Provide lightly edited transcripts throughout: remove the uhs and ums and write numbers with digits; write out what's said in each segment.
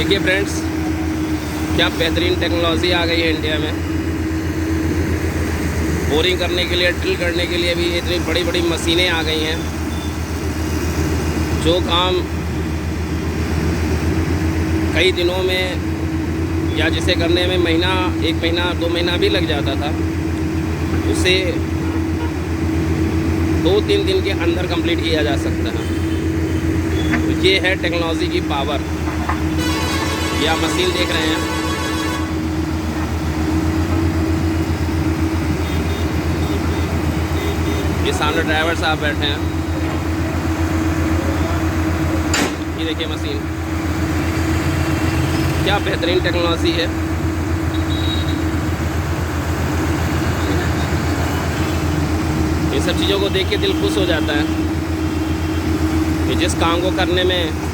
देखिए फ्रेंड्स, क्या बेहतरीन टेक्नोलॉजी आ गई है इंडिया में। बोरिंग करने के लिए, ड्रिल करने के लिए भी इतनी बड़ी बड़ी मशीनें आ गई हैं। जो काम कई दिनों में या जिसे करने में महीना, 1 महीना, 2 महीना भी लग जाता था, उसे 2-3 दिन के अंदर कंप्लीट किया जा सकता है। तो ये है टेक्नोलॉजी की पावर। ये आप मशीन देख रहे हैं, ये सामने ड्राइवर साहब बैठे हैं। ये देखिए मशीन, क्या बेहतरीन टेक्नोलॉजी है। ये सब चीज़ों को देख के दिल खुश हो जाता है कि जिस काम को करने में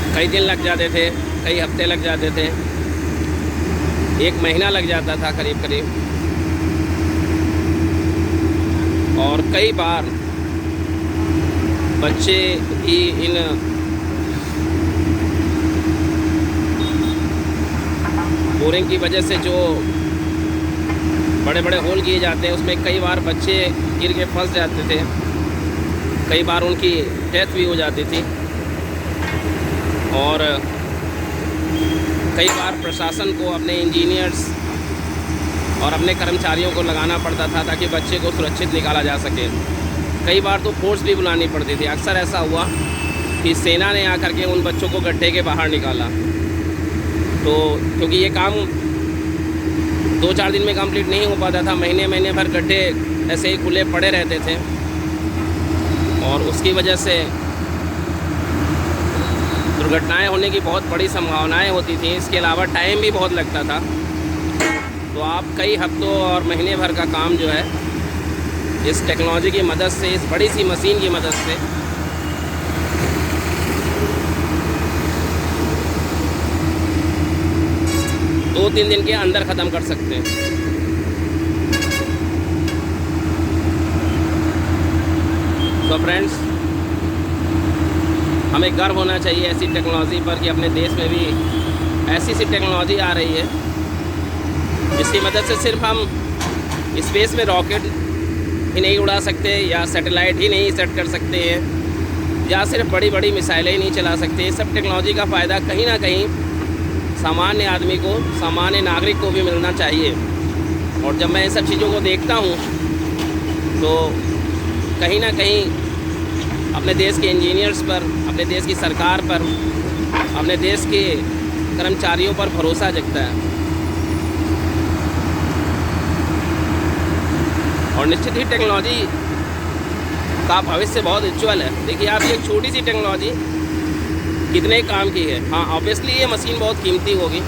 कई दिन लग जाते थे, कई हफ्ते लग जाते थे, 1 महीना लग जाता था करीब करीब, और कई बार बच्चे भी इन बोरिंग की वजह से जो बड़े बड़े होल किए जाते हैं उसमें कई बार बच्चे गिर के फंस जाते थे, कई बार उनकी डेथ भी हो जाती थी, और कई बार प्रशासन को अपने इंजीनियर्स और अपने कर्मचारियों को लगाना पड़ता था ताकि बच्चे को सुरक्षित निकाला जा सके। कई बार तो फोर्स भी बुलानी पड़ती थी। अक्सर ऐसा हुआ कि सेना ने आकर के उन बच्चों को गड्ढे के बाहर निकाला। तो क्योंकि ये काम 2-4 दिन में कंप्लीट नहीं हो पाता था, महीने महीने भर गड्ढे ऐसे ही खुले पड़े रहते थे, और उसकी वजह से दुर्घटनाएं होने की बहुत बड़ी संभावनाएं होती थी। इसके अलावा टाइम भी बहुत लगता था। तो आप कई हफ्तों और महीने भर का काम जो है इस टेक्नोलॉजी की मदद से, इस बड़ी सी मशीन की मदद से दो 3 दिन के अंदर ख़त्म कर सकते हैं। तो फ्रेंड्स, हमें गर्व होना चाहिए ऐसी टेक्नोलॉजी पर कि अपने देश में भी ऐसी सी टेक्नोलॉजी आ रही है जिसकी मदद से सिर्फ हम स्पेस में रॉकेट ही नहीं उड़ा सकते, या सैटेलाइट ही नहीं सेट कर सकते हैं, या सिर्फ बड़ी बड़ी मिसाइलें ही नहीं चला सकते। ये सब टेक्नोलॉजी का फ़ायदा कहीं ना कहीं सामान्य आदमी को, सामान्य नागरिक को भी मिलना चाहिए। और जब मैं इन सब चीज़ों को देखता हूँ तो कहीं ना कहीं अपने देश के इंजीनियर्स पर, अपने देश की सरकार पर, अपने देश के कर्मचारियों पर भरोसा जगता है। और निश्चित ही टेक्नोलॉजी का भविष्य बहुत उज्ज्वल है। देखिए आप, ये छोटी सी टेक्नोलॉजी कितने काम की है। हाँ, ऑब्वियसली ये मशीन बहुत कीमती होगी,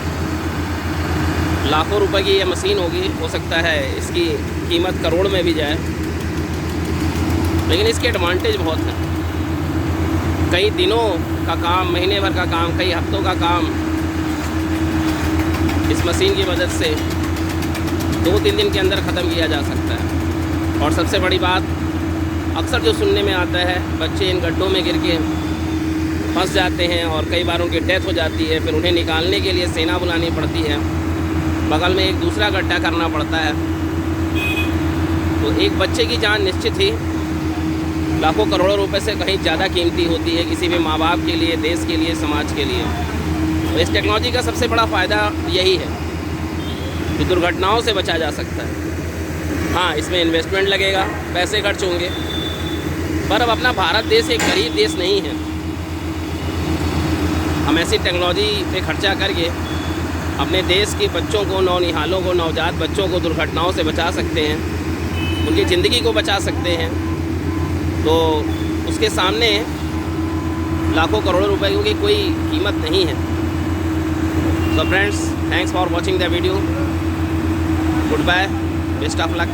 लाखों रुपए की ये मशीन होगी, हो सकता है इसकी कीमत करोड़ में भी जाए, लेकिन इसके एडवांटेज बहुत हैं। कई दिनों का काम, महीने भर का काम, कई हफ्तों का काम इस मशीन की मदद से 2-3 दिन के अंदर ख़त्म किया जा सकता है। और सबसे बड़ी बात, अक्सर जो सुनने में आता है, बच्चे इन गड्ढों में गिर के फंस जाते हैं और कई बार उनकी डेथ हो जाती है, फिर उन्हें निकालने के लिए सेना बुलानी पड़ती है, बगल में एक दूसरा गड्ढा करना पड़ता है। तो एक बच्चे की जान निश्चित ही लाखों करोड़ों रुपए से कहीं ज़्यादा कीमती होती है किसी भी माँ बाप के लिए, देश के लिए, समाज के लिए। तो इस टेक्नोलॉजी का सबसे बड़ा फ़ायदा यही है कि दुर्घटनाओं से बचा जा सकता है। हाँ, इसमें इन्वेस्टमेंट लगेगा, पैसे खर्च होंगे, पर अब अपना भारत देश एक गरीब देश नहीं है। हम ऐसी टेक्नोलॉजी पे खर्चा करके अपने देश के बच्चों को, नौनिहालों को, नवजात बच्चों को दुर्घटनाओं से बचा सकते हैं, उनकी ज़िंदगी को बचा सकते हैं। तो उसके सामने लाखों करोड़ों रुपए की कोई कीमत नहीं है। तो friends, thanks for watching the video. Good bye, best of luck.